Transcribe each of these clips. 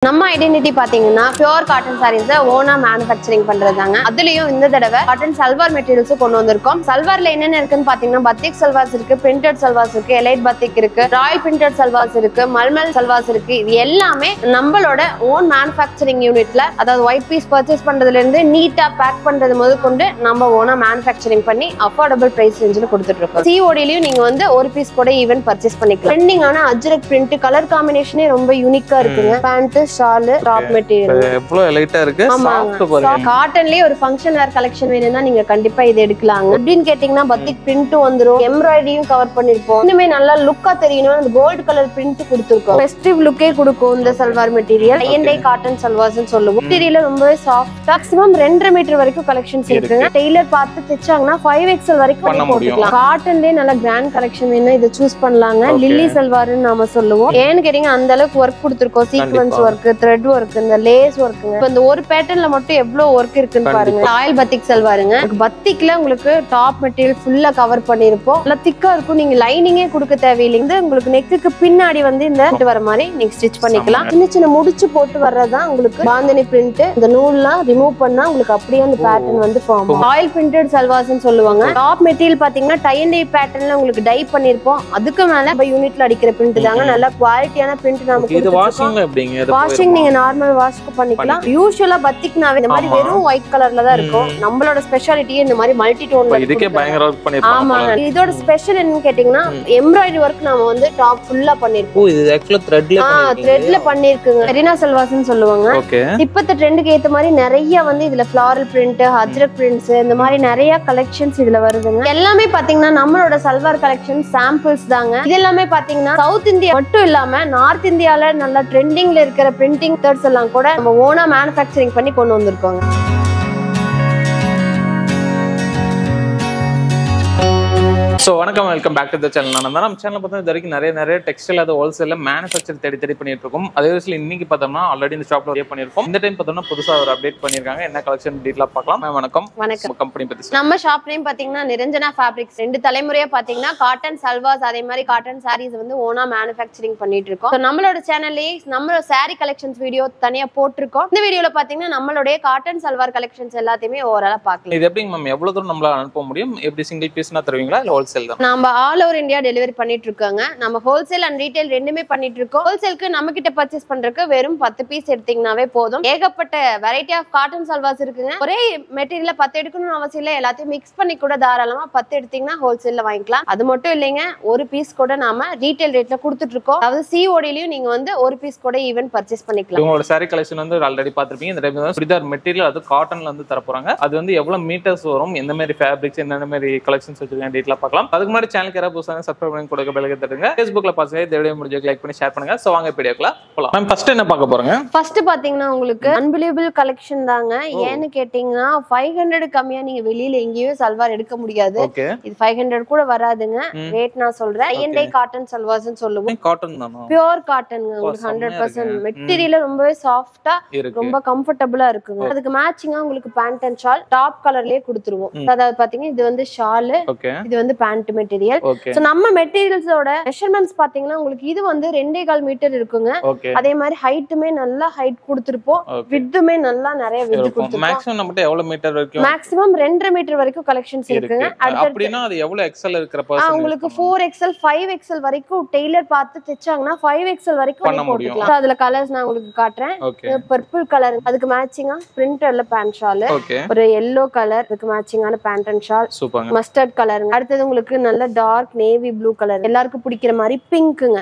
நம்ம ஐடென்டிட்டி பாத்தீங்கன்னா pure cotton saris ஓனா மேனுஃபேக்சரிங் பண்றதாங்க. அதுலயும் இந்த தடவை காட்டன் சல்வார் மெட்டீரியல்ஸ் கொண்டு வந்திருக்கோம். சல்வார்ல என்னென்ன இருக்குன்னு பாத்தீங்கன்னா பத்திக் சல்வார்ஸ் இருக்கு, பிரிண்டட் சல்வார்ஸ் இருக்கு, எலைட் பத்திக் இருக்கு, ராயல் பிரிண்டட் சல்வார்ஸ் இருக்கு, மல்மல் சல்வார்ஸ் இருக்கு. இது எல்லாமே நம்மளோட ஓன் மேனுஃபேக்சரிங் யூனிட்ல, அதாவது ஒயிட் பீஸ் பர்ச்சேஸ் பண்றதுல இருந்து நீட்டா பேக் பண்றது முதல் கொண்டு நம்ம ஓனா மேனுஃபேக்சரிங் பண்ணி அஃபோர்டபிள் பிரைஸ் ரேஞ்சில் கொடுத்துட்டு இருக்கோம். சிஓடிலயும் நீங்க வந்து ஒரு பீஸ் கூட ஈவன் பர்ச்சேஸ் பண்ணிக்கலாம். ட்ரெண்டிங்கான அஜ்ரக் பிரிண்ட் கலர் காம்பினேஷனே ரொம்ப யூனிக்கா இருக்குங்க. பேண்ட் ஷால் டாப் மெட்டீரியல் எவ்வளவு லைட்டா இருக்கு. சாஃப்ட் பாருங்க. காட்டன்லயே ஒரு ஃபங்க்ஷன் வேர் கலெக்ஷன் வேணும்னா நீங்க கண்டிப்பா இது எடுக்கலாங்க. எப்படின்னு கேட்டீங்கன்னா பத்திக் பிரிண்ட் வந்துரும், எம்ப்ராய்டரியும் கவர் பண்ணிருப்போம். இன்னுமே நல்லா லுக்கா தெரியணும். அந்த கோல்ட் கலர் பிரிண்ட் கொடுத்திருக்கோம். ஃபெஸ்டிவ் லுக்கே கொடுக்கும் இந்த சல்வார் மெட்டீரியல். ஐஎன்டை காட்டன் சல்வார்ஸ் சொல்லுவோம். மெட்டீரியல் ரொம்பவே சாஃப்ட். மேக்ஸிமம் 2.5 மீட்டர் வரைக்கும் கலெக்ஷன்ஸ் இருக்குங்க. டெய்லர் பார்த்து தைச்சாங்கன்னா 5XL வரைக்கும் போட்டுக்கலாம். காட்டன்லயே நல்ல கிராண்ட் கலெக்ஷன் வேணும், இதை சூஸ் பண்ணலாங்க. லில்லி சல்வார்னு நாம சொல்லுவோம். ஏன்னு கேட்டீங்க அந்த அளவுக்கு ஒர்க் கொடுத்திருக்கோம். சீக்வென்ஸ் ஒர்க், த்ரெட் ஒர்க், இந்த லேஸ் ஒர்க்குங்க. இப்ப இந்த ஒரு பேட்டர்ன்ல மட்டும் எவ்வளவு ஒர்க் இருக்குன்னு பாருங்க. ராயல் பத்திக் சல்வாருங்க. பத்திக்ல உங்களுக்கு டாப் மெட்டீரியல் ஃபுல்லா கவர் பண்ணிருப்போம். நல்லா திக்கா இருக்கும். நீங்க லைனிங்கே கொடுக்க தேவையில்லை. உங்களுக்கு நெக்குக்கு பின்னாடி வந்து இந்த வர மாதிரி நீங்க ஸ்டிச் பண்ணிக்கலாம். சின்ன சின்ன முடிச்சு போட்டு வர்றதா உங்களுக்கு பாந்தனி பிரிண்ட். இந்த நூல்லாம் ரிமூவ் பண்ணா உங்களுக்கு அப்படியே அந்த பேட்டர்ன் வந்து ஃபார்ம். ராயல் பிரிண்டட் சல்வார்ஸ் சொல்லுவாங்க. டாப் மெட்டீரியல் பாத்தீங்கன்னா டை அண்ட் டை பேட்டர்ன்ல உங்களுக்கு டை பண்ணிருப்போம். அதுக்கு மேல நம்ம யூனிட்ல அடிக்கிற பிரிண்ட் தாங்க. நல்ல குவாலிட்டியான பிரிண்ட் நமக்கு. இது வாஷிங்ல எப்படிங்க? வாஷிங் நீங்க நார்மல் வாஷ்க்கு பண்ணிக்கலாம். யூசுவலா பத்திக்னாவே இந்த மாதிரி வெறும் ஒயிட் கலர்ல தான் இருக்கும். நம்மளோட ஸ்பெஷாலிட்டியே இந்த மாதிரி மல்டி டோன்ல. இதுக்கே பயங்கர வர்க் பண்ணிருப்பாங்க. ஆமாங்க. இதோட ஸ்பெஷல் என்னன்னு கேட்டிங்கன்னா எம்ப்ராய்டரி வர்க் நாம வந்து டாப் ஃபுல்லா பண்ணிருக்கோம். இது ஆக்சுவலா த்ரெட்ல பண்ணிருக்குங்க. மெரினா சல்வார்ஸ்னு சொல்லுவாங்க. இப்பத்த ட்ரெண்டுக்கு ஏத்த மாதிரி நிறைய வந்து இதுல ஃப்ளாரல் பிரிண்ட், அஜ்ரக் பிரிண்ட்ஸ், இந்த மாதிரி நிறைய கலெக்ஷன்ஸ் இதுல வருதுங்க. எல்லாமே பாத்தீங்கன்னா நம்மளோட சல்வார் கலெக்ஷன் சாம்பிள்ஸ் தாங்க. இது எல்லாமே பாத்தீங்கன்னா சவுத் இந்தியா மட்டும் இல்லாம நார்த் இந்தியால நல்ல ட்ரெண்டிங்ல இருக்கிற பிரிண்டிங் மெத்தட்ஸ் எல்லாம் கூட நம்ம ஓனா மேனுஃபேக்சரிங் பண்ணி கொண்டு வந்திருக்கோங்க. ஸோ வணக்கம், welcome back to the channel. நம்ம சேனல் பார்த்தா இது வரைக்கும் நிறைய டெக்ஸ்டைல் அது ஹோல்சேல்ல மேனுஃபேக்சர் தேடி பண்ணிட்டு இருக்கோம். அதே விஷயம் இன்னைக்கு பார்த்தோம்னா ஆல்ரெடி இந்த ஷாப்ல ரெடி பண்ணிருக்கோம். இந்த டைம் பார்த்தோம்னா புதுசா ஒரு அப்டேட் பண்ணிருக்காங்க. என்ன கலெக்ஷன் டீடைலா பார்க்கலாம். வணக்கம். வணக்கம். கம்பெனி பத்தி நம்ம ஷாப் நேம் பாத்தீங்கன்னா நிரஞ்சனா ஃபேப்ரிக்ஸ். 2 தலைமுறையா பாத்தீங்கன்னா காட்டன் சல்வார்ஸ் அதே மாதிரி காட்டன் சாரீஸ் வந்து ஓனா மேனுஃபேக்சரிங் பண்ணிட்டு இருக்கோம். நம்மளோட சேனல்லயே நம்மளோட சாரி கலெக்ஷன்ஸ் வீடியோ தனியா போட்டிருக்கோம். இந்த வீடியோல பாத்தீங்கன்னா நம்மளுடைய காட்டன் சல்வார் கலெக்ஷன்ஸ் எல்லாத்தையுமே ஓவராலா பார்க்கலாம். இது எப்படி மேம் எவ்வளவு தூரம் நம்மளால அனுப்ப முடியும்? எப்படி சிங்கிள் பீஸ்னா தருவீங்களா இல்ல ஹோல்சேல் தான்? நம்ம ஆல் ஓவர் இந்தியா டெலிவரி பண்ணிட்டு இருக்காங்க. நம்ம ஹோல்சேல் அண்ட் ரீட்டைல் ரெண்டுமே பண்ணிட்டு இருக்கோம். ஹோல்சேலுக்கு நம்ம கிட்ட பர்ச்சேஸ் பண்றதுக்கு வெறும் 10 பீஸ் எடுத்தீங்கன்னாவே போதும். ஏகப்பட்ட வெரைட்டி ஆஃப் காட்டன் சல்வார்ஸ் இருக்குங்க. ஒரே மெட்டீரியல் 10 எடுக்கணும்னு அவசியம் இல்லை. எல்லாத்தையும் மிக்ஸ் பண்ணி கூட தாராளமா 10 எடுத்தீங்கன்னா ஹோல்சேல்ல வாங்கிக்கலாம். அது மட்டும் இல்லைங்க, ஒரு பீஸ் கூட நாம ரீட்டைல் ரேட்ல கொடுத்துட்டு இருக்கோம். அதாவது சிஓடிலயும் நீங்க வந்து ஒரு பீஸ் கூட ஈவன் பர்ச்சேஸ் பண்ணிக்கலாம். உங்களோட சாரி கலெக்ஷன் வந்து ஆல்ரெடி பாத்திருப்பீங்க. இந்த டைம் சுடிதார் மெட்டீரியல் அது காட்டன்ல வந்து தர போறாங்க. அது வந்து எவ்வளவு மீட்டர்ஸ் வரும், எந்த மாதிரி ஃபேப்ரிக்ஸ், என்ன மாதிரி கலெக்ஷன்ஸ் வச்சிருக்காங்க டீடைலா பார்க்கலாம். அதுக்கு முன்னாடி சேனலுக்கு யாராவது புதுசா சப்ஸ்கிரைப் பண்ணி கொடுக்க பெல் தட்டுங்க. Facebookல பாருங்க, இந்த வீடியோ முடிஞ்ச லைக் பண்ணி ஷேர் பண்ணுங்க. சோ வாங்க வீடியோக்குள்ள போலாம். மேம் ஃபர்ஸ்ட் என்ன பார்க்க போறோங்க? ஃபர்ஸ்ட் பாத்தீங்கன்னா உங்களுக்கு அன்பிலீவபிள் கலெக்ஷன் தாங்க. ஏன்னு கேட்டீங்கன்னா 500 கம்மியா நீங்க வெளியில எங்கேயும் சல்வார் எடுக்க முடியாது. இது 500 கூட வராதுங்க. ரேட் நான் சொல்றேன். ஐஎன்டை காட்டன் சல்வார்ஸ் சொல்லுவோம். காட்டன் தானா? பியூர் காட்டன்ங்க. உங்களுக்கு 100% மெட்டீரியல் ரொம்பவே சாஃப்ட்டா ரொம்ப கம்ஃபர்ட்டபிளா இருக்குங்க. அதுக்கு மேட்சிங்கா உங்களுக்கு பேண்ட் அண்ட் ஷால் டாப் கலர்லயே கொடுத்துருவோம். அதாவது பாத்தீங்கன்னா இது வந்து ஷால், இது வந்து பேண்ட் மெட்டீரியல். சோ நம்ம மெட்டீரியல்ஸோட மெஷர்மெண்ட்ஸ் பாத்தீங்கன்னா உங்களுக்கு இது வந்து 2.25 மீட்டர் இருக்குங்க. அதே மாதிரி ஹைட்டுமே நல்லா ஹைட் கொடுத்திருப்போம். விட்த்துமே நல்லா நிறைய விட்த் கொடுத்திருப்போம். மேக்ஸிமம் நம்மட்ட எவ்வளவு மீட்டர் வரைக்கும்? மேக்ஸிமம் 2.5 மீட்டர் வரைக்கும் கலெக்ஷன்ஸ் இருக்குங்க. அப்படினா அது எவ்வளவு எக்ஸ்எல் இருக்கிற பர்சன் உங்களுக்கு 4XL 5XL வரைக்கும் டெய்லர் பார்த்து தைச்சாங்கன்னா 5XL வரைக்கும் போட்டுக்கலாம். அதுல கலர்ஸ் நான் உங்களுக்கு காட்டுறேன். பர்பிள் கலர், அதுக்கு மேட்சிங்கா பிரிண்டர்ல பேண்ட் ஷால், ஒரு yellow கலர், அதுக்கு மேட்சிங்கான pant and shawl, mustard colour. அடுத்து உங்களுக்கு நல்ல டார்க் நேவி ப்ளூ கலர், எல்லாருக்கும் பிடிக்கிற மாதிரி பிங்க்ங்க.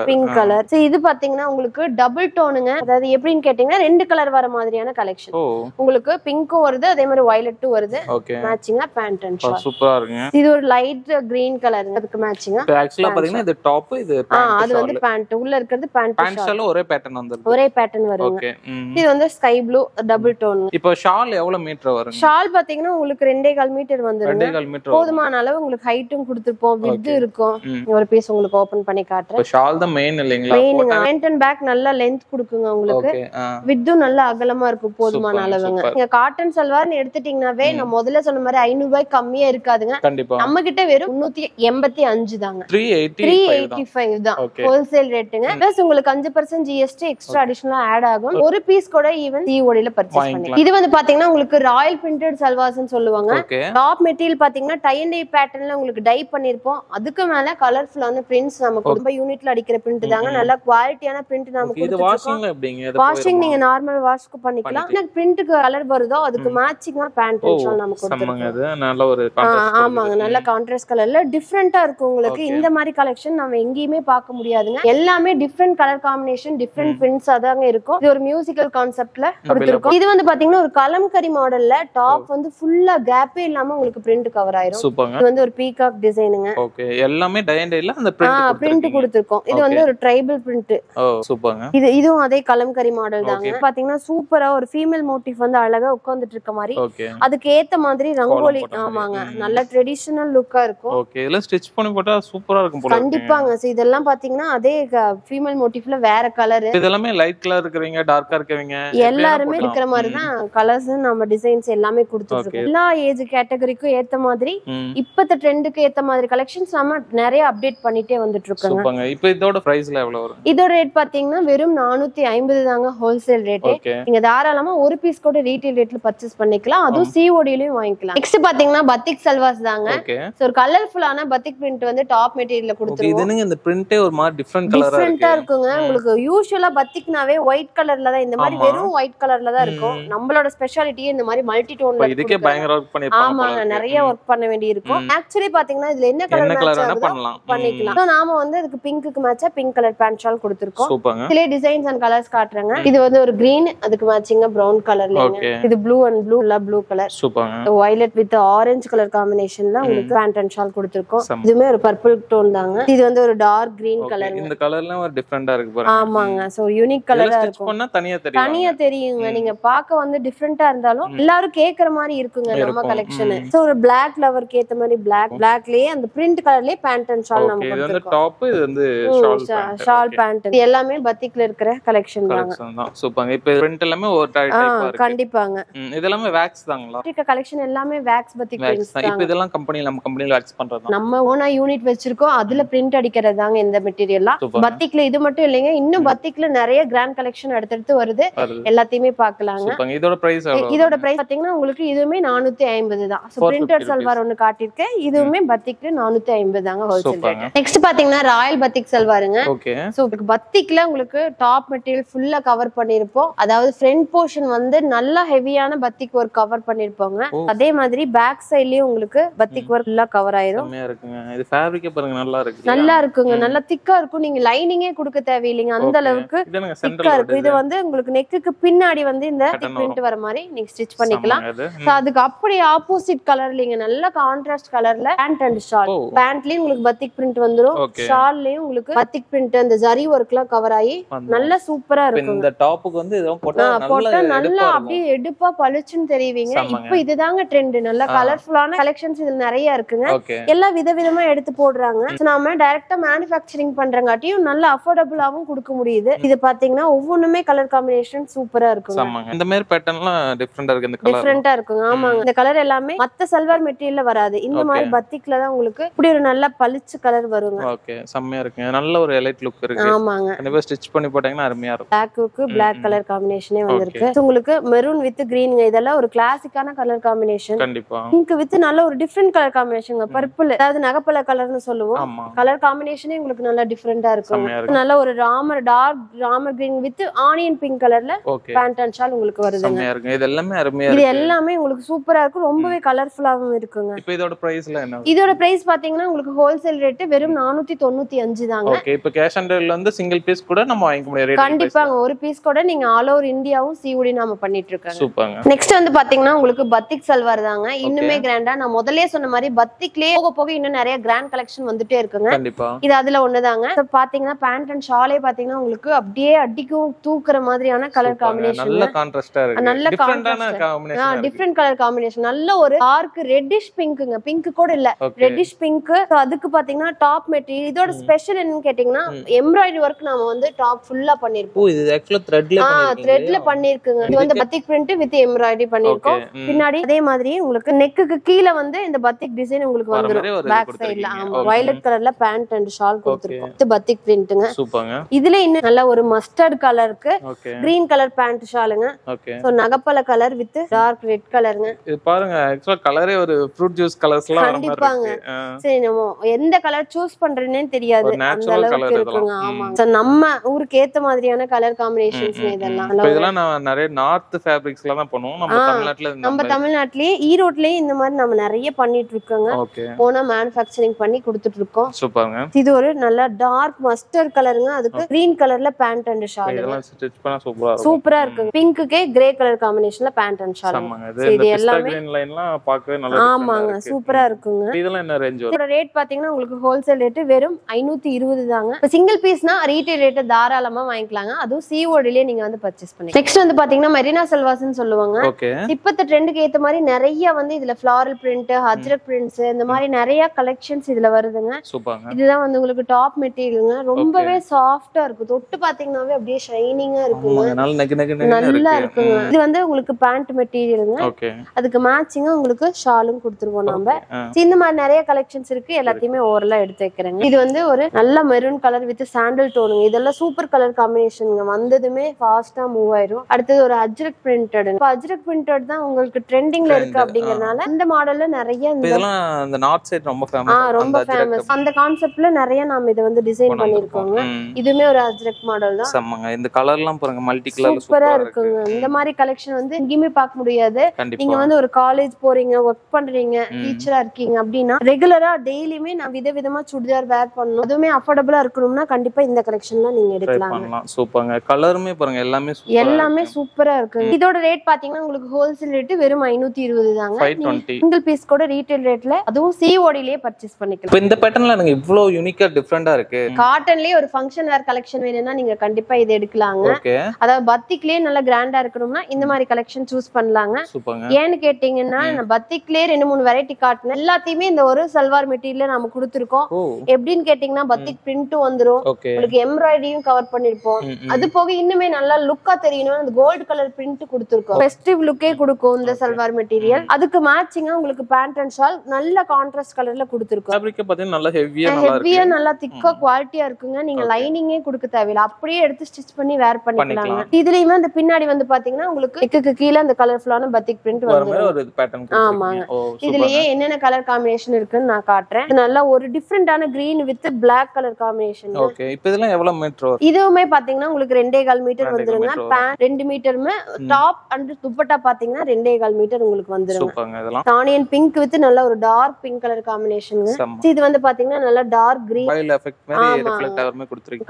Pink colour. இது பாத்தீங்கன்னா உங்களுக்கு டபுள் டோனுங்க. அதாவது எப்படின்னு கேட்டீங்கன்னா 2 கலர் வர மாதிரியான கலெக்ஷன். உங்களுக்கு பிங்க்கும் வருது, அதே மாதிரி வயலட்டும் வருது. மேட்சிங்கா பேண்ட் அண்ட் ஷால் சூப்பரா இருக்குங்க. இது ஒரு லைட் கிரீன் கலர், அதுக்கு மேட்சிங்கா. ஆக்சுவலா பாத்தீங்கன்னா இது டாப், இது பேண்ட். அது வந்து பேண்ட், உள்ள இருக்குது பேண்ட் ஷால். ஒரே பேட்டர்ன் வந்துருது. ஒரே பேட்டர்ன் வருங்க. இது வந்து ஸ்கை ப்ளூ டபுள் டோன். இப்போ ஷால் எவ்வளவு மீட்டர் வரும்? ஷால் பாத்தீங்கன்னா உங்களுக்கு 2.25 மீட்டர் வந்துருங்க. போதுமான அளவு உங்களுக்கு உங்களுக்கு ஹைட்டும் கொடுத்திருப்போம், வித் இருக்கும். ஒரு பீஸ் உங்களுக்கு ஓபன் பண்ணி காட்டுறேன். ஷால் தான் மெயின் இல்லீங்களா? மெயினுங்க. ஃப்ரண்ட் அண்ட் பேக் நல்ல லெந்த் கொடுக்குங்க உங்களுக்கு. வித்தும் நல்ல அகலமா இருக்கும், போதுமான அளவுங்க. நீங்க காட்டன் சல்வார்னு எடுத்துட்டீங்கன்னாவே நான் முதல்ல சொன்ன மாதிரி 500 ரூபாய் கம்மியா இருக்காதுங்க. நம்ம கிட்ட வெறும் 385 தாங்க. 385 தான் ஹோல்சேல் ரேட்டுங்க. பிளஸ் உங்களுக்கு 5% ஜிஎஸ்டி எக்ஸ்ட்ரா அடிஷனலா ஆட் ஆகும். ஒரு பீஸ் கூட ஈவன் சிஓடி ல பர்ச்சேஸ் பண்ணிக்கலாம். இது வந்து பாத்தீங்கன்னா உங்களுக்கு ராயல் பிரிண்டட் சல்வார்ஸ்னு சொல்லுவாங்க. டாப் மெட்டீரியல் பாத்தீங்கன்னா டை அண்ட் டை பேட்டர்ன்ல உங்களுக்கு டை பண்ணிருப்போம். அதுக்கு மேல கலர்ஃபுல்லான பிரிண்ட்ஸ் நமக்கு ரொம்ப யூனிட்ல அடிக்கிற பிரிண்ட் தாங்க. நல்ல குவாலிட்டியான பிரிண்ட் நமக்கு கொடுத்துருக்கோம். வாஷிங் நீங்க நார்மல் வாஷ்க்கு பண்ணிக்கலாம். எனக்கு பிரிண்ட்க்கு கலர் வருதோ அதுக்கு மேட்சிங்கா பேண்ட் ஷால் நமக்கு கொடுத்துருக்கோம். நல்ல ஒரு கான்ட்ராஸ்ட். ஆமாங்க, நல்ல கான்ட்ராஸ்ட் கலர்ல டிஃபரெண்டா இருக்கும் உங்களுக்கு. இந்த மாதிரி கலெக்ஷன் நம்ம எங்கேயுமே பார்க்க முடியாதுங்க. எல்லாமே different colour combination, different prints அதாங்க இருக்கும். இது ஒரு மியூசிக்கல் கான்செப்ட்ல கொடுத்திருக்கோம். இது வந்து பாத்தீங்கன்னா ஒரு கலம்கரி மாடல்ல டாப் வந்து ஃபுல்லா கேப்பே இல்லாம உங்களுக்கு பிரிண்ட் கவர் ஆயிரும். இது வந்து ஒரு பீகாக் டிசைனுங்க. ஓகே, எல்லாமே டை அண்ட் டைல அந்த பிரிண்ட் கொடுத்திருக்கோம். இது வந்து ஒரு ட்ரைபல் பிரிண்ட். ஓ சூப்பர்ங்க. இதுவும் அதே கலம்கரி மாடல் தாங்க. பாத்தீங்கன்னா சூப்பரா ஒரு ஃபீமேல் மோட்டிவ் வந்து அழகா உட்கார்ந்துட்டு இருக்க மாதிரி, அதுக்கு ஏத்த மாதிரி ரங்கோலி. ஆமாங்க, நல்ல ட்ரெடிஷனல் லுக்கா இருக்கும். ஓகே, இதெல்லாம் ஸ்டிட்ச் பண்ணி போட்டா சூப்பரா இருக்கும் போல. கண்டிப்பாங்க. இதெல்லாம் பாத்தீங்கன்னா அதே ஃபீமேல் மோட்டிவ்ல வேற கலர். இதெல்லாம் லைட் கலர் இருக்கவங்க, டார்க்கா இருக்கவங்க எல்லாருமே இருக்கிற மாதிரி தான் கலர்ஸ் நம்ம டிசைன்ஸ் எல்லாமே கொடுத்துருக்கோம். எல்லா ஏஜ் கேட்டகரிக்கும் ஏத்த மாதிரி இப்பத்த ட்ரெண்டுக்கு ஏத்த மாதிரி கலெக்ஷன்ஸ் நம்ம நிறைய அப்டேட் பண்ணிட்டே வந்துட்டு இருக்கோம். இப்போ இதோட பிரைஸ்ல எவ்வளவு வரும்? இதோட ரேட் பாத்தீங்கன்னா வெறும் 450 தாங்க ஹோல்சேல் ரேட். நீங்க தாராளமா ஒரு பீஸ் கூட ரீட்டைல் ரேட்ல பர்ச்சேஸ் பண்ணிக்கலாம். அதுவும் சிஓடிலயும் வாங்கிக்கலாம். நெக்ஸ்ட் பாத்தீங்கன்னா பத்திக் சல்வாஸ் தாங்க. ஒரு கலர்ஃபுல்லான பத்திக் பிரிண்ட் வந்து டாப் மெட்டீரியல்ல கொடுத்துருக்கோம். இது என்னங்க இந்த பிரிண்டே ஒரு மாதிரி டிஃபரண்டா இருக்குங்க. உங்களுக்கு யூசுவலா பத்திக்னாவே ஒயிட் கலர்ல தான், இந்த மாதிரி வெறும் ஒயிட் கலர்ல தான் இருக்கும். நம்மளோட ஸ்பெஷாலிட்டி இந்த மாதிரி மல்டி டோன்ல. இதுக்கே பயங்கர வர்க் பண்ணிருப்பாங்க. ஆமாங்க, நிறைய வர்க் பண்ண வேண்டி இருக்கும். ஆக்சுவலி பாத்தீங்கன்னா இதுல என்ன கலர் மேட்ச் பண்ணிக்கலாம். நாம வந்து அதுக்கு பிங்க்குக்கு மேட்சா பிங்க் கலர் பேண்ட் ஷால் கொடுத்திருக்கோம். இதுல டிசைன்ஸ் அண்ட் கலர்ஸ் காட்டுறேங்க. இது வந்து ஒரு கிரீன், அதுக்கு மேட்சிங்கா பிரவுன் கலர்ல. இது blue and blue colour. Violet with orange colour காம்பினேஷன்ல உங்களுக்கு பேண்ட் அண்ட் ஷால் கொடுத்திருக்கோம். இதுமே ஒரு பர்பிள் டோன் தாங்க. இது வந்து ஒரு டார்க் கிரீன் கலர். இந்த கலர்ல ஒரு டிஃபரண்டா இருக்கு பாருங்க. ஆமாங்க, சோ யூனிக் கலரா இருக்கும். தனியா தெரியுங்க. நீங்க பார்க்க வந்து டிஃபரெண்டா இருந்தாலும் எல்லாரும் கேக்குற மாதிரி இருக்குங்க நம்ம கலெக்ஷன். சோ ஒரு பிளாக் லவருக்கு ஏத்த மாதிரி பிளாக்லயே அந்த பிரிண்ட் கலர்லயே பேண்ட் அண்ட் ஷால் நமக்கு கொடுத்திருக்கோம். இது வந்து டாப், இது வந்து ஷால் பேண்ட். இது எல்லாமே பத்திக்ல இருக்கிற கலெக்ஷன் தாங்க. சூப்பர்ங்க. இப்போ பிரிண்ட் எல்லாமே ஒரு டைப்பா இருக்கு. கண்டிப்பாங்க. இதெல்லாம் வேக்ஸ் தாங்களா? இந்த கலெக்ஷன் எல்லாமே வேக்ஸ் பத்திக் பிரிண்ட்ஸ் தான். இப்போ இதெல்லாம் நம்ம கம்பெனில வேக்ஸ் பண்றதா? நம்ம ஓனா யூனிட் வச்சிருக்கோம். அதுல பிரிண்ட் அடிக்கிறது தாங்க இந்த மெட்டீரியல்லாம். பத்திக்ல இது மட்டும் இல்லைங்க, இன்னும் பத்திக்ல நிறைய கிராண்ட் கலெக்ஷன் அடுத்தடுத்து வருது. எல்லாத்தையுமே பார்க்கலாங்க. இதோட பிரைஸ் எவ்வளவு? இதோட பிரைஸ் பாத்தீங்கன்னா உங்களுக்கு இதுவுமே 450 தான். சோ பிரிண்டட் சல்வார் ஒன்னு காட்டிருக்கேன். இதுவுமே பத்திக்ல 450 தாங்க ஹோல்சேல் ரேட். நெக்ஸ்ட் பாத்தீங்கன்னா ராயல் பத்திக் சல்வாருங்க. ஓகே, சோ பத்திக்ல உங்களுக்கு டாப் மெட்டீரியல் ஃபுல்லா கவர் பண்ணிருப்போம். அதாவது ஃப்ரண்ட் போர்ஷன் வந்து நல்ல ஹெவியான பத்திக் ஒர்க் கவர் பண்ணிருப்பாங்க. அதே மாதிரி பேக் சைடுலயும் உங்களுக்கு பத்திக் ஒர்க் ஃபுல்லா கவர் ஆயிரும். இது ஃபேப்ரிக் பாருங்க, நல்லா இருக்கு. நல்லா இருக்குங்க, நல்லா திக்கா இருக்கும். நீங்க லைனிங்கே கொடுக்க தேவையில்லைங்க, அந்த அளவுக்கு திக்கா இருக்கு. இது வந்து உங்களுக்கு நெக்குக்கு பின்னாடி வந்து இந்த பிரிண்ட் வர மாதிரி நீங்க ஸ்டிச் பண்ணிக்கலாம். அதுக்கு அப்படியே ஆப்போசிட் கலர்லங்க நல்ல கான்ட்ராஸ்ட் கலர்ல பேண்ட் அண்ட் ஷால். பேண்ட்லயும் உங்களுக்கு பத்திக் பிரிண்ட் வந்துரும், ஷால்லயும் உங்களுக்கு பத்திக் பிரிண்ட் அந்த ஜரி ஒர்க்லாம் கவர் ஆகி நல்ல சூப்பரா இருக்கும். இந்த டாப்புக்கு வந்து இதெல்லாம் போட்டா நல்லா அப்படியே எடுப்பா பளிச்சுன்னு தெரியுவீங்க. இப்போ இதுதாங்க ட்ரெண்ட். நல்ல கலர்ஃபுல்லான கலெக்ஷன்ஸ் இதுல நிறைய இருக்குங்க. எல்லாம் விதவிதமா எடுத்து போடுறாங்க. நாம டைரக்டா மேனுஃபேக்சரிங் பண்றங்காட்டியும் நல்ல அஃபோர்டபுளாவும் கொடுக்க முடியுது. இது பாத்தீங்கன்னா ஒவ்வொன்றுமே கலர் காம்பினேஷன் சூப்பரா இருக்கும். இந்த மாதிரி பேட்டர்ன்லாம் டிஃபரெண்டா இருக்கு. இந்த கலர் டிஃபரெண்டா இருக்குங்க. ஆமாங்க, இந்த கலர் எல்லாமே மத்த சல்வார் மெட்டீரியல்ல வராது. இந்த மாதிரி பத்திக்ல தான் உங்களுக்கு இப்படி ஒரு நல்ல பளிச்சு கலர் வருங்க. ஓகே, செம்மையா இருக்கு. நல்ல ஒரு எலைட் லுக் இருக்கு. ஆமாங்க, கண்டிப்பா ஸ்டிட்ச் பண்ணி போட்டீங்கன்னா அருமையா இருக்கும். பிளாக்கு பிளாக் கலர் காம்பினேஷனே வந்திருக்கு. உங்களுக்கு மெரூன் வித் கிரீன், இதெல்லாம் ஒரு கிளாசிக்கான கலர் காம்பினேஷன். கண்டிப்பா பிங்க் வித் நல்ல ஒரு டிஃபரெண்ட் கலர் காம்பினேஷன். பர்பிள், அதாவது நகப்பல கலர்னு சொல்லுவோம். கலர் காம்பினேஷனே உங்களுக்கு நல்லா டிஃபரெண்டா இருக்கும். நல்ல ஒரு dark Ramar green with onion pink கலர்ல பேண்ட் அண்ட் ஷால் உங்களுக்கு வருதுங்க. இது எல்லாமே அருமையா இருக்கு. இது எல்லாமே உங்களுக்கு சூப்பரா இருக்கும். ரொம்பவே கலர்ஃபுல்லாவும் இருக்குங்க. இப்போ இதோட பிரைஸ்ல என்ன? இதோட பிரைஸ் பாத்தீங்கன்னா உங்களுக்கு ஹோல்சேல் ரேட் வெறும் 495 தாங்க. ஓகே, இப்போ கேஷ் ஆன் டெலிவரில வந்து சிங்கிள் பீஸ் கூட நம்ம வாங்க முடியும். கண்டிப்பாங்க, ஒரு பீஸ் கூட நீங்க ஆல் ஓவர் இந்தியாவும் சிஓடி நாம பண்ணிட்டு இருக்கோம். சூப்பர்ங்க. நெக்ஸ்ட் வந்து பாத்தீங்கன்னா உங்களுக்கு பத்திக் சல்வார் தாங்க. இன்னுமே கிராண்டா, நான் முதல்லயே சொன்ன மாதிரி பத்திக்லயே போக போக இன்னும் நிறைய கிராண்ட் கலெக்ஷன் வந்துட்டே இருக்குங்க. கண்டிப்பா இது அதுல ஒண்ணுதாங்க. பாத்தீங்கன்னா பேண்ட் அண்ட் ஷாலே பாத்தீங்கன்னா உங்களுக்கு அப்படியே அடிக்கும் தூக்குற மாதிரியான கலர் காம்பினேஷன். நல்ல கான்ட்ராஸ்டா இருக்கு. நல்ல டிஃபரெண்டான காம்பினேஷன். Different colour combination. நல்ல ஒரு டார்க் ரெட்டிஷ் பிங்க்குங்க. பிங்க் கூட இல்ல ரெட்டிஷ் பிங்க். அதுக்கு பாத்தீங்கன்னா டாப் மெட்டீரியல். இதோட ஸ்பெஷல் என்னன்னு கேட்டீங்கன்னா எம்ப்ராய்டரி ஒர்க் நாம வந்து டாப் ஃபுல்லா பண்ணிருக்கோம். இது ஆக்சுவலா த்ரெட்ல பண்ணிருக்குங்க. இது வந்து பத்திக் பிரிண்ட் வித் எம்ப்ராய்டரி பண்ணிருக்கோம். பின்னாடி அதே மாதிரி உங்களுக்கு நெக்குக்கு கீழ வந்து இந்த பத்திக் டிசைன் உங்களுக்கு வந்துரும் பேக் சைடுல. ஆமா, வயலட் கலர்ல பேண்ட் அண்ட் ஷால் கொடுத்திருக்கோம். இது பத்திக் பிரிண்ட்ங்க. சூப்பர்ங்க. இதுல இன்னும் நல்ல ஒரு மஸ்டர்ட் கலருக்கு கிரீன் கலர் பேண்ட் ஷாலுங்க. சோ நகப்பல கலர் வித் டார்க் ரெட் கலருங்க. இது பாருங்க, ஆக்சுவலா கலரே ஒரு ஃப்ரூட் ஜூஸ் கலர்ஸ்லாம் வர மாதிரி இருக்கு. சரி, நம்ம எந்த கலர் சூஸ் பண்றேன்னே தெரியாது, அந்த அளவுக்கு இருக்குங்க. ஆமா, சோ நம்ம ஊருக்கு ஏத்த மாதிரியான கலர் காம்பினேஷன்ஸ் இதெல்லாம். இதெல்லாம் நான் நிறைய நார்த் ஃபேப்ரிக்ஸ்ல தான் பண்ணுவோம். நம்ம தமிழ்நாட்டிலேயே ஈரோட்லயே இந்த மாதிரி நம்ம நிறைய பண்ணிட்டு இருக்கோங்க. போனா மேனுஃபேக்சரிங் பண்ணி கொடுத்துட்டு இருக்கோம். சூப்பர்ங்க. இது ஒரு நல்ல டார்க் மஸ்டர்ட் கலருங்க. அதுக்கு கிரீன் கலர்ல பேண்ட் அண்ட் ஷால். இதெல்லாம் ஸ்டிட்ச் பண்ணா சூப்பரா இருக்கு. பிங்க்குக்கே கிரே கலர் காம்பினேஷன்ல பேண்ட் அண்ட் ஷால். இது எல்லாமே கிரீன் லைன்லாம் பார்க்கவே நல்லா இருக்கு. ஆமாங்க, சூப்பரா இருக்குங்க. இதெல்லாம் என்ன ரேஞ்ச் வரும்? இதோட ரேட் பாத்தீங்கன்னா உங்களுக்கு ஹோல்சேல் ரேட் வெறும் 520 தாங்க. சிங்கிள் பீஸ்னா ரீட்டைல் ரேட் தாராளமா வாங்கிக்கலாங்க. அதுவும் சிஓடிலே நீங்க வந்து பர்ச்சேஸ் பண்ணி. நெக்ஸ்ட் வந்து பாத்தீங்கன்னா மெரினா சல்வாஸ்னு சொல்லுவாங்க. இப்பத்த ட்ரெண்டுக்கு ஏத்த மாதிரி நிறைய வந்து இதுல ஃப்ளாரல் பிரிண்ட், அஜ்ரக் பிரிண்ட்ஸ், இந்த மாதிரி நிறைய கலெக்ஷன்ஸ் இதுல வருதுங்க. இதுதான் வந்து உங்களுக்கு டாப் மெட்டீரியல்ங்க. ரொம்பவே சாஃப்டா இருக்கு. தொட்டு பாத்தீங்கன்னாவே அப்படியே ஷைனிங்கா இருக்குங்க. நல்லா இருக்குங்க. இது வந்து உங்களுக்கு பேண்ட் மெட்டீரியல்ங்க. அதுக்கு மேட்சிங்கா உங்களுக்கு ஷாலும் கொடுத்துருவோம் நம்ம. இந்த மாதிரி நிறைய கலெக்ஷன்ஸ் இருக்கு. எல்லாத்தையுமே ஓவரலா எடுத்து வைக்கிறேங்க. இது வந்து ஒரு நல்ல மெரூன் கலர் வித் சாண்டல் டோனுங்க. இதெல்லாம் சூப்பர் கலர் காம்பினேஷனுங்க. வந்ததுமே ஃபாஸ்டா மூவ் ஆயிரும். அடுத்தது ஒரு அஜ்ரக் பிரிண்டட். இப்போ அஜ்ரக் பிரிண்டட் தான் உங்களுக்கு ட்ரெண்டிங்ல இருக்கு அப்படிங்கறதுனால இந்த மாடல்ல நிறைய இந்த நார்த் சைடு ரொம்ப ஃபேமஸ். அந்த கான்செப்ட்ல நிறைய நாம இத வந்து டிசைன் பண்ணிருக்கோங்க. இதுமே ஒரு அஜ்ரக் மாடல் தான். செம்மங்க. இந்த கலர்லாம் பாருங்க, மல்டி கலர் சூப்பரா இருக்குங்க. இந்த மாதிரி கலெக்ஷன் வந்து எங்கேயுமே பார்க்க முடியாது. நீங்க வந்து ஒரு காலேஜ் போறீங்க, ஒர்க் பண்றீங்க, டீச்சரா இருக்கீங்க அப்படின்னா ரெகுலரா டெய்லியுமே நான் விதவிதமா சுடிதார் வேர் பண்ணணும், அதுவுமே அஃபோர்டபுளா இருக்கணும்னா கண்டிப்பா இந்த கலெக்ஷன்லாம் நீங்க எடுக்கலாம். சூப்பர்ங்க. கலருமே பாருங்க, எல்லாமே சூப்பரா இருக்கு. இதோட ரேட் பாத்தீங்கன்னா உங்களுக்கு ஹோல்சேல் ரேட் வெறும் 520 தாங்க. சிங்கிள் பீஸ் கூட ரீட்டைல் ரேட்ல, அதுவும் சிஓடிலேயே பர்ச்சேஸ் பண்ணிக்கலாம். இப்போ இந்த பேட்டர்ன்ல எனக்கு இவ்வளவு யூனிக்கா டிஃபரெண்டா இருக்கு. காட்டன்லயே ஒரு ஃபங்க்ஷன் வேர் கலெக்ஷன் வேணும்னா நீங்க கண்டிப்பா இது எடுக்கலாங்க. அதாவது பத்திக்லயே நல்ல கிராண்டா இருக்கணும்னா இந்த மாதிரி கலெக்ஷன் சூஸ் பண்ணலாங்க. ஏன்னு கேட்டீங்கன்னா பத்திக்லயே 2-3 வெரைட்டி காட்டுன எல்லாத்தையுமே இந்த ஒரு சல்வார் மெட்டீரியல் நாம கொடுத்துருக்கோம். எப்படின்னு கேட்டீங்கன்னா பத்திக் பிரிண்ட்டும் வந்துரும், உங்களுக்கு எம்ப்ராய்டரியும் கவர் பண்ணிருப்போம். அது போக இன்னுமே நல்லா லுக்கா தெரியணும், அந்த கோல்டு கலர் பிரிண்ட் கொடுத்துருக்கோம். ஃபெஸ்டிவ் லுக்கே கொடுக்கும் இந்த சல்வார் மெட்டீரியல். அதுக்கு மேட்சிங்கா உங்களுக்கு பேண்ட் அண்ட் ஷால் நல்ல கான்ட்ராஸ்ட் கலர்ல கொடுத்துருக்கோம். ஃபேப்ரிக் பாத்தீங்கன்னா நல்லா ஹெவியா நல்லா திக்கா குவாலிட்டியா இருக்குங்க. நீங்க லைனிங்கே கொடுக்க தேவையில்லை, அப்படியே எடுத்து ஸ்டிச் பண்ணி வேர் பண்ணிக்கலாம். இதுலயுமே அந்த பின்னாடி வந்து பாத்தீங்கன்னா உங்களுக்கு நெக்குக்கு கீழ அந்த கலர்ஃபுல்லான பத்திக் பிரிண்ட் வந்துரும். ஆமாங்க. இதுலயே என்னென்ன கலர் காம்பினேஷன் இருக்குன்னு நான் காட்டுறேன். நல்ல ஒரு டிஃபரெண்டான green with black colour combination. Okay, இப்போ இதெல்லாம் எவ்வளவு மீட்டர் வரும்? இதுவுமே பாத்தீங்கன்னா உங்களுக்கு 2.25 மீட்டர் வந்துருங்க. பேண்ட் 2 மீட்டர்மே, டாப் அண்ட் துப்பட்டா பாத்தீங்கன்னா 2.25 மீட்டர் உங்களுக்கு வந்துருங்க. ஆனியன் பிங்க் வித் நல்ல ஒரு டார்க் பிங்க் கலர் காம்பினேஷன். இது வந்து பாத்தீங்கன்னா நல்ல டார்க் கிரீன்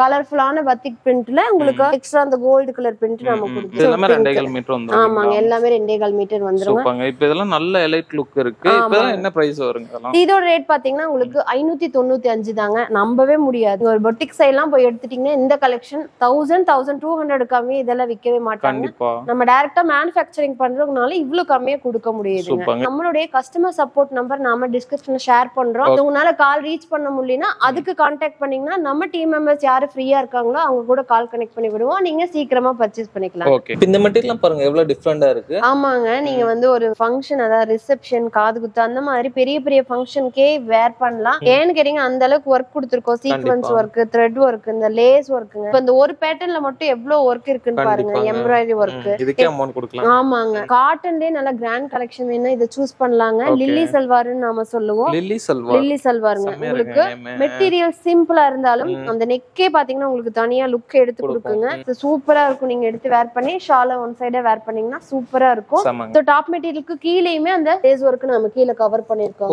கலர்ஃபுல்லான பத்திக் பிரிண்ட்ல உங்களுக்கு எக்ஸ்ட்ரா அந்த கோல்டு கலர் பிரிண்ட் நாம கொடுத்துருக்கோம். எல்லாமே 2.25 மீட்டர் வந்துரும். ஆமாங்க, எல்லாமே 2.25 மீட்டர் வந்துரும். சூப்பர்ங்க. இப்போ இதெல்லாம் நல்ல எலைட் லுக் இருக்கு. இப்போ என்ன பிரைஸ் வருங்க? இதோட ரேட் பாத்தீங்கன்னா உங்களுக்கு 595 தாங்க. நம்பவே முடியாது. ஒரு பொட்டிக் சைடுலாம் போய் எடுத்துட்டீங்கன்னா இந்த கலெக்ஷன் 1000-1200 கம்மி இதெல்லாம் விக்கவே மாட்டாங்க. நம்ம டைரக்டா மேனுஃபேக்சரிங் பண்றதுனால இவ்ளோ கம்மியா கொடுக்க முடியுதுங்க. நம்மளுடைய கஸ்டமர் சப்போர்ட் நம்பர் நாம டிஸ்கிரிப்ஷன்ல ஷேர் பண்றோம். உங்களால கால் ரீச் பண்ண முடியலனா அதுக்கு கான்டாக்ட் பண்ணீங்கன்னா நம்ம டீம் மெம்பர்ஸ் யாரு ஃப்ரீயா இருக்காங்களோ அவங்க கூட கால் கனெக்ட் பண்ணி விடுவோம். நீங்க சீக்கிரமா பர்ச்சேஸ் பண்ணிக்கலாம். ஓகே, இந்த மெட்டீரியல் பாருங்க எவ்வளவு டிஃபரெண்டா இருக்கு. ஆமாங்க, நீங்க வந்து ஒரு ஃபங்க்ஷன், அதாவது ரிசெப்ஷன், காது குத்து, அந்த மாதிரி பெரிய பெரிய ஃபங்க்ஷனுக்கே வேர் பண்ணலாம். ஏன்னு கேட்டீங்க அந்த அளவுக்கு ஒர்க் கொடுத்துருக்கோம். சீக்வென்ஸ் ஒர்க், த்ரெட் ஒர்க், இந்த லேஸ் ஒர்க்குங்க. இப்போ இந்த ஒரு பேட்டர்ன்ல மட்டும் எவ்வளவு ஒர்க் இருக்குன்னு பாருங்க. எம்ப்ராய்டரி ஒர்க், இதுக்கே அமௌண்ட் கொடுக்கலாம். ஆமாங்க, காட்டன்லயே நல்ல கிராண்ட் கலெக்ஷன் வேணும்னா இதை சூஸ் பண்ணலாங்க. லில்லி சல்வார்னு நாம சொல்லுவோம். லில்லி சல்வாருங்க. உங்களுக்கு மெட்டீரியல் சிம்பிளா இருந்தாலும் அந்த நெக்கே பாத்தீங்கன்னா உங்களுக்கு தனியா லுக் எடுத்து கொடுக்குங்க. சூப்பரா இருக்கும். நீங்க எடுத்து வேர் பண்ணி ஷால ஒன் சைடா வேர் பண்ணீங்கன்னா சூப்பரா இருக்கும். டாப் மெட்டீரியலுக்கு கீழேயுமே அந்த லேஸ் ஒர்க் நம்ம கீழ கவர் பண்ணிருக்கோம்.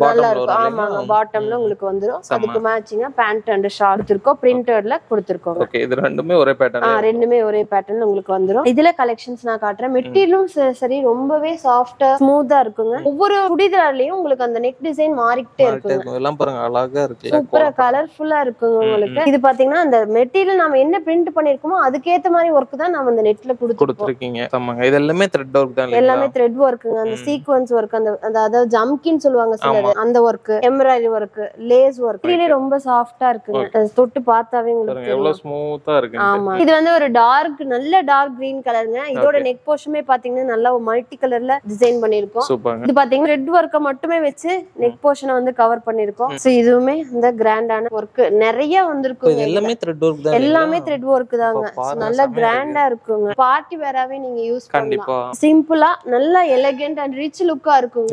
நல்லா இருக்கும். ஆமாங்க, பாட்டம்ல உங்களுக்கு வந்துரும். அதுக்கு மேட்சிங்கா பேண்ட் அண்ட் ஷால் கொடுத்திருக்கோம். பிரிண்டட்ல கொடுத்திருக்கோம். ஓகே, இது ரெண்டுமே ஒரே பேட்டர்ன். ரெண்டுமே ஒரே பேட்டர்ன்ல உங்களுக்கு வந்துரும். இதுல கலெக்ஷன்ஸ் நான் காட்டுறேன். மெட்டீரியலும் சரி ரொம்பவே சாஃப்ட்டா ஸ்மூத்தா இருக்குங்க. ஒவ்வொரு சுடிதார்லயும் உங்களுக்கு அந்த நெக் டிசைன் மாறிக்கிட்டே இருக்குங்க. எல்லாம் பாருங்க அழகா இருக்கு. சூப்பரா கலர்ஃபுல்லா இருக்குங்க உங்களுக்கு. இது பாத்தீங்கன்னா அந்த மெட்டீரியல் நாம என்ன பிரிண்ட் பண்ணிருக்கோமோ அதுக்கேத்த மாதிரி ஒர்க் தான் நாம அந்த நெட்ல கொடுத்துருக்கீங்க. ஆமாங்க, இது எல்லாமே த்ரெட் ஒர்க் தான். எல்லாமே த்ரெட் ஒர்க்குங்க. அந்த சீக்வென்ஸ் ஒர்க், அந்த அதாவது ஜம் ஜம்கின்னு சொல்லுவாங்க சிலது, அந்த work, embroidery work, lace work, இதுலயே ரொம்ப சாஃப்டா இருக்குங்க. தொட்டு பார்த்தாவே உங்களுக்கு எவ்வளவு ஸ்மூத்தா இருக்கு. ஆமா, இது வந்து ஒரு டார்க், நல்ல டார்க் கிரீன் கலருங்க. இதோட நெக் போர்ஷனே பாத்தீங்கன்னா நல்லா மல்டி கலர்ல டிசைன் பண்ணிருக்கோம். இது பாத்தீங்கன்னா ரெட் ஒர்க்க மட்டுமே வச்சு நெக் போர்ஷனை வந்து கவர் பண்ணிருக்கோம். சோ இதுவுமே இந்த கிராண்டான ஒர்க் நிறைய வந்திருக்கும். எல்லாமே த்ரெட் ஒர்க் தான், எல்லாமே த்ரெட் ஒர்க் தாங்க. நல்லா கிராண்டா இருக்குங்க. பார்ட்டி வேராவே நீங்க யூஸ் பண்ணலாம். சிம்பிளா நல்ல எலிகன்ட் அண்ட் ரிச் லுக்கா இருக்குங்க.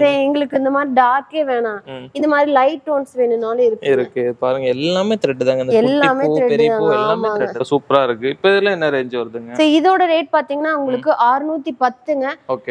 சரி, எங்களுக்கு இந்த மாதிரி டார்க்கே வேணாம், இந்த மாதிரி லைட் டோன்ஸ் வேணும்னாலும் இருக்கு. பாருங்க எல்லாமே த்ரெட் தாங்க. இந்த எல்லாமே த்ரெட் தாங்க. எல்லாமே த்ரெட் சூப்பரா இருக்கு. இப்போ இதெல்லாம் என்ன ரேஞ்ச் வருதுங்க? சோ இதோட ரேட் பாத்தீங்கன்னா உங்களுக்கு 610ங்க.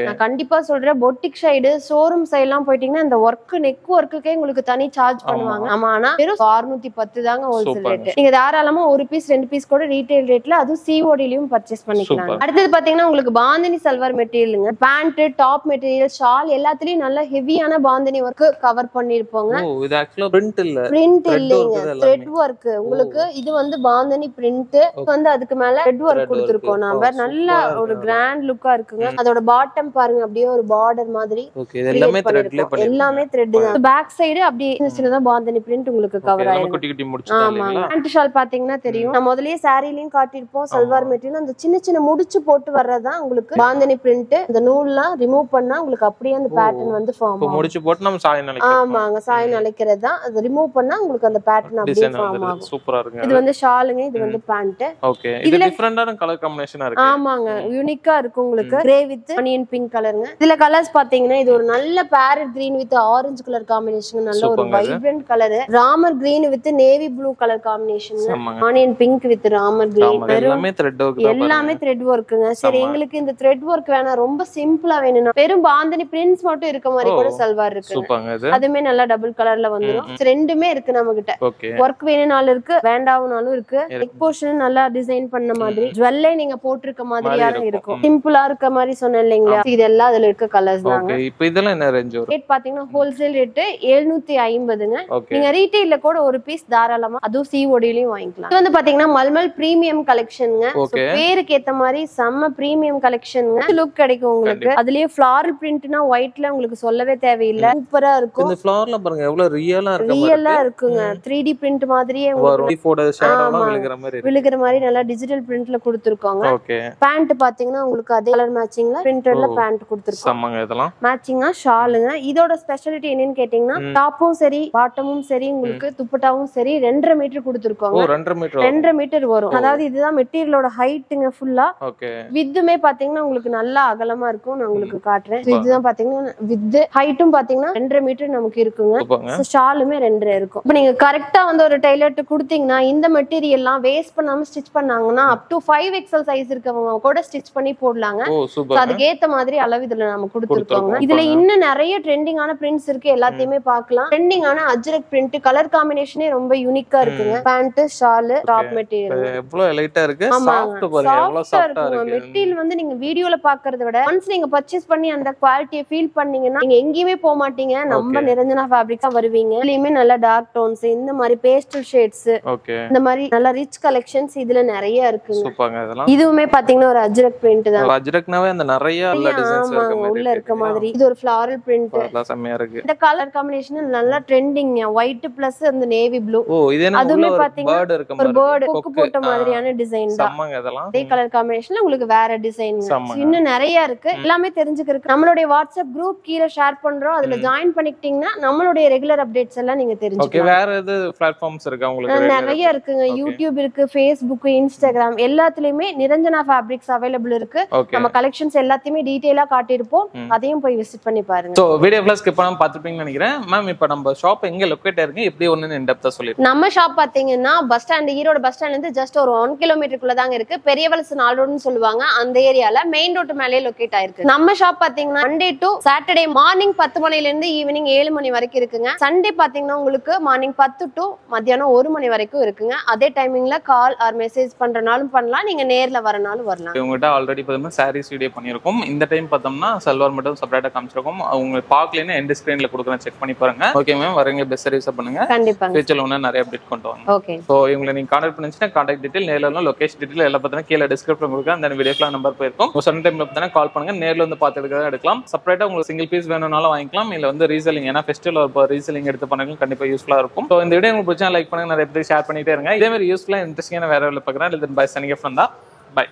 நான் கண்டிப்பா சொல்றேன், பொட்டிக் சைடு ஷோரூம் சைடுலாம் போயிட்டீங்கன்னா இந்த ஒர்க், நெக் ஒர்க்குக்கே உங்களுக்கு தனி சார்ஜ் பண்ணுவாங்க. ஆமா, ஆனா வெறும் 610 தாங்க ஹோல்சேல் ரேட். நீங்க தாராளமா ஒரு பீஸ் 2 பீஸ் கூட ரீட்டைல் ரேட்ல, அதுவும் சிஓடிலயும் பர்ச்சேஸ் பண்ணிக்கலாம். அடுத்தது பாத்தீங்கன்னா உங்களுக்கு பாந்தினி சல்வார் மெட்டீரியலுங்க. பேண்ட், டாப் மெட்டீரியல், ஷால் எல்லாத்துலயும் நல்ல ஹெவியான பாந்தினி ஒர்க் கவர் பண்ணிருப்போங்க. இது ஆக்சுவலா பிரிண்ட் இல்ல, பிரிண்ட் இல்லைங்க, த்ரெட் ஒர்க். உங்களுக்கு இது வந்து பாந்தினி பிரிண்ட் வந்து அதுக்கு மேல த்ரெட் ஒர்க் கொடுத்திருக்கோம் நாம. நல்ல ஒரு கிராண்ட் லுக்கா இருக்குங்க. அதோட பாட்டம் பாருங்க, அப்படியே ஒரு பார்டர் மாதிரி. எல்லாமே த்ரெட்ல பண்ணிருக்கோம். எல்லாமே த்ரெட் தான். பேக் சைடு அப்படியே சின்னதா பாந்தினி பிரிண்ட் உங்களுக்கு கவர் ஆயிடும். குட்டி குட்டி முடிச்சிட்டாங்க. ஆமா, பேண்ட் ஷால் பாத்தீங்கன்னா தெரியும். நான் முதல்லயே சாரிலயும் காட்டிருப்போம். சல்வார் மெட்டீரியல் அந்த சின்ன சின்ன முடிச்சு போட்டு வர்றதுதான் உங்களுக்கு பாந்தினி பிரிண்ட். இந்த நூல்லாம் ரிமூவ் பண்ணா உங்களுக்கு அப்படியே அந்த பேட்டர்ன் வந்து ஃபார்ம் ஆகும். முடிச்சு போட்டு நம்ம சாயம் நினைக்கிறோம். ஆமாங்க, சாயம் நினைக்கிறது தான். அது ரிமூவ் பண்ணா உங்களுக்கு அந்த பேட்டர்ன் அப்படியே ஃபார்ம் ஆகும். சூப்பரா இருக்கு. இது வந்து ஷாலுங்க, இது வந்து பேண்ட். ஓகே, இது டிஃபரண்டான கலர் காம்பினேஷனா இருக்கு. ஆமாங்க, யூனிக்கா இருக்கு உங்களுக்கு. கிரே வித் ஆனியன் பிங்க் கலருங்க. இதுல கலர்ஸ் பாத்தீங்கன்னா இது ஒரு நல்ல farad green with orange colour combination. நல்ல ஒரு vibrant colour. Ramar green with navy blue colour combination. Onion pink with Ramar green. எல்லாமே த்ரெட் ஒர்க். எல்லாமே த்ரெட் ஒர்க்குங்க. சரி, எங்களுக்கு இந்த த்ரெட் ஒர்க் வேணா, ரொம்ப சிம்பிளா வேணும்னா வெறும் பாந்தினி பிரிண்ட்ஸ் மட்டும் இருக்க மாதிரி கூட சல்வார் இருக்கு. அதுமே நல்லா டபுள் கலர்ல வந்துரும். ரெண்டுமே இருக்கு நம்ம கிட்ட. ஒர்க் வேணும்னாலும் இருக்கு, வேண்டாம்னாலும் இருக்கு. நெக் போர்ஷன் நல்லா டிசைன் பண்ண மாதிரி, ஜுவல்லே நீங்க போட்டிருக்க மாதிரியான இருக்கும். சிம்பிளா இருக்க மாதிரி சொன்னேன் இல்லைங்களா, இதெல்லாம் அதுல இருக்க கலர்ஸ் தாங்க. இப்போ இதெல்லாம் என்ன ரேஞ்ச் வரும்? ரேட் பாத்தீங்கன்னா ஹோல்சேல் ரேட் 750ங்க. நீங்க ரீட்டைல்ல கூட ஒரு பீஸ் தாராளமா அதுவும் சிஓடிலயும் வாங்கிக்கலாம். இது வந்து பாத்தீங்கன்னா மல்மல் பிரீமியம் கலெக்ஷன்ங்க. பேருக்கு ஏத்த மாதிரி செம்ம பிரீமியம் கலெக்ஷன்ங்க. லுக் கிடைக்கும் உங்களுக்கு. அதுலயே ஃபிளாரல் பிரிண்ட்னா ஒயிட்ல உங்களுக்கு சொல்லவே தேவையில்லை, சூப்பரா இருக்கும். இந்த ஃபிளார்ல பாருங்க எவ்வளவு ரியலா இருக்கு. ரியலா இருக்குங்க. 3D பிரிண்ட் மாதிரியே விழுகிற மாதிரி நல்லா டிஜிட்டல் பிரிண்ட்ல கொடுத்திருக்காங்க. பேண்ட் பாத்தீங்கன்னா உங்களுக்கு அதே கலர் மேட்சிங்ல பிரிண்டட்ல பேண்ட் கொடுத்திருக்காங்க. மேட்சிங்கா ஷாலுங்க. இதோட ஸ்பெஷாலிட்டி என்னன்னு கேட்டீங்கன்னா டாப்பும் சரி பாட்டமும் சரி உங்களுக்கு துப்பட்டாவும் சரி 2.5 மீட்டர் கொடுத்திருக்காங்க. 2.5 மீட்டர் வரும். அதாவது இதுதான் மெட்டீரியலோட ஹைட்டுங்க ஃபுல்லா. வித்துமே பாத்தீங்கன்னா உங்களுக்கு நல்லா அகலமா இருக்கும். நான் உங்களுக்கு காட்டுறேன். இதுதான் பாத்தீங்கன்னா வித் ஹைட்டும் பாத்தீங்கன்னா 2.5 மீட்டர் நமக்கு இருக்குங்க. ஷாலுமே 2.5 இருக்கும். இப்ப நீங்க கரெக்டா வந்து ஒரு டெய்லர்ட்ட கொடுத்தீங்கன்னா இந்த மெட்டீரியல்லாம் வேஸ்ட் பண்ணாம ஸ்டிச் பண்ணாங்கன்னா அப் டு 5XL சைஸ் இருக்கவங்க கூட ஸ்டிச் பண்ணி போடலாங்க. அதுக்கு ஏத்த மாதிரி அளவு இதுல நம்ம கொடுத்திருக்கோங்க. இதுல இன்னும் நிறைய ட்ரெண்டிங்கான பிரிண்ட்ஸ் இருக்கு. எல்லாத்தையுமே பார்க்கலாம். ட்ரெண்டிங்கான அஜ்ரக் பிரிண்ட் கலர் காம்பினேஷனே ரொம்ப யூனிக்கா இருக்குங்க. பேண்ட், ஷால், டாப் மெட்டீரியல் எவ்வளவு லைட்டா இருக்கு. சாஃப்ட் பாருங்க, எவ்வளவு சாஃப்ட்டா இருக்கு. மெட்டீரியல் வந்து நீங்க வீடியோல பாக்குறத விட ஒன்ஸ் நீங்க பர்ச்சேஸ் பண்ணி அந்த குவாலிட்டியை ஃபீல் பண்ணீங்கன்னா நீங்க எங்கேயுமே போக மாட்டீங்க. நம்ம நிரஞ்சனா ஃபேப்ரிக்ஸ் வருவீங்க. இதுலயுமே நல்ல டார்க் டோன்ஸ், இந்த மாதிரி பேஸ்டல் ஷேட்ஸ், இந்த மாதிரி நல்ல ரிச் கலெக்ஷன்ஸ் இதுல நிறைய இருக்குங்க. இதுவுமே பாத்தீங்கன்னா ஒரு அஜ்ரக் பிரிண்ட் தான். அஜ்ரக்னாவே அந்த நிறைய டிசைன்ஸ் உள்ள இருக்க மாதிரி. இது ஒரு ஃப்ளாரல் பிரிண்ட். செமையா இருக்கு. இந்த கலர் காம்பினேஷன் நல்லா ட்ரெண்டிங். ஒயிட் பிளஸ் அந்த நேவி ப்ளூ. அதுமே பாத்தீங்கன்னா ஒரு பேர்ட் கொக்கு போட்ட மாதிரியான டிசைன் தான். அதே கலர் காம்பினேஷன்ல உங்களுக்கு வேற டிசைன் இன்னும் நிறைய இருக்கு. எல்லாமே தெரிஞ்சுக்கிறதுக்கு நம்மளுடைய வாட்ஸ்அப் குரூப் கீழே ஷேர் பண்றோம். அதுல ஜாயின் பண்ணிக்கிட்டீங்கன்னா நம்மளுடைய ரெகுலர் அப்டேட்ஸ் எல்லாம் நீங்க தெரிஞ்சுக்கலாம். வேற எது பிளாட்ஃபார்ம்ஸ் இருக்கா உங்களுக்கு? நிறைய இருக்குங்க. யூடியூப் இருக்கு, Facebook, Instagram எல்லாத்துலயுமே நிரஞ்சனா ஃபேப்ரிக்ஸ் அவைலபிள் இருக்கு. நம்ம கலெக்ஷன்ஸ் எல்லாத்தையுமே டீடைலா காட்டியிருப்போம். அதையும் போய் விசிட் பண்ணி பாருங்க. சோ வீடியோ ஃபிளாஷ் ஸ்கிப் பண்ணாம பாத்துப்பீங்கன்னு நினைக்கிறேன். மேம் இப்போ நம்ம ஷாப் எங்க லொகேட் ஆயிருக்கு, எப்படி ஒன்னு இன் டெப்தா சொல்லிருங்க. நம்ம ஷாப் பாத்தீங்கன்னா பஸ் ஸ்டாண்ட், ஈரோடு பஸ் ஸ்டாண்ட்ல இருந்து ஜஸ்ட் ஒரு 1 கிலோமீட்டருக்குள்ள தாங்க இருக்கு. பெரியவலசு நாளோடுன்னு சொல்லுவாங்க. அந்த ஏரியால மெயின் ரோட் மேலே லொகேட் ஆயிருக்கு. நம்ம ஷாப் பாத்தீங்கன்னா மண்டே டு சாட்டர்டே மார்னிங் 10 மணில இருந்து ஈவினிங் 7 மணி வரைக்கும் இருக்குங்க. சண்டே பாத்தீங்கன்னா உங்களுக்கு மார்னிங் 10 டு மத்தியானம் 1 மணி வரைக்கும் இருக்குங்க. அதே டைமிங்ல கால் ஆர் மெசேஜ் பண்றனாலும் பண்ணலாம், நீங்க நேர்ல வரனாலும் வரலாம். உங்ககிட்ட ஆல்ரெடி பார்த்தோம்னா சாரீஸ் வீடியோ பண்ணியிருக்கோம். இந்த டைம் பார்த்தோம்னா சல்வார் மட்டும் செப்பரேட்டா காமிச்சிருக்கோம். அவங்க பார்க்கலன்னா எண்ட் ஸ்கிரீன்ல கொடுக்குறேன், செக் பண்ணி பாருங்க. ஓகே மேம், வரீங்க பெஸ்ட் சர்வீஸ் பண்ணுங்க. கண்டிப்பா ஃபியூச்சர்ல இன்னும் நிறைய அப்டேட் கொண்டு வாங்க. ஓகே. சோ இவங்களை நீங்க கான்டாக்ட் பண்ணிச்சுன்னா கான்டாக்ட் டீடைல், நேர்ல லொகேஷன் டீடைல் எல்லாம் பார்த்தா கீழே டிஸ்கிரிப்ஷன் கொடுக்குறேன். அந்த வீடியோக்குலாம் நம்பர் போயிருக்கும். சன் டைம்ல பார்த்தா கால் பண்ணுங்க, நேர்ல வந்து பார்த்து எடுக்கலாம். செப்பரேட்டா உங்களுக்கு சிங்கிள் பீஸ் வேணும் வேணும்னாலும் வாங்கிக்கலாம், இல்ல வந்து ரீசெல்லிங், ஏன்னா ஃபெஸ்டிவல் ஒரு ரீசெல்லிங் எடுத்து பண்ணாலும் கண்டிப்பா யூஸ்ஃபுல்லா இருக்கும். ஸோ இந்த வீடியோ உங்களுக்கு பிடிச்சா லைக் பண்ணுங்க, நிறைய பேர் ஷேர் பண்ணிட்டே இருங்க. இதே மாதிரி யூஸ்ஃபுல்லா இன்ட்ரெஸ்டிங்கான வேற பார்க்குறேன். இது பை சனிகே ஃப்ரம் தான். பை.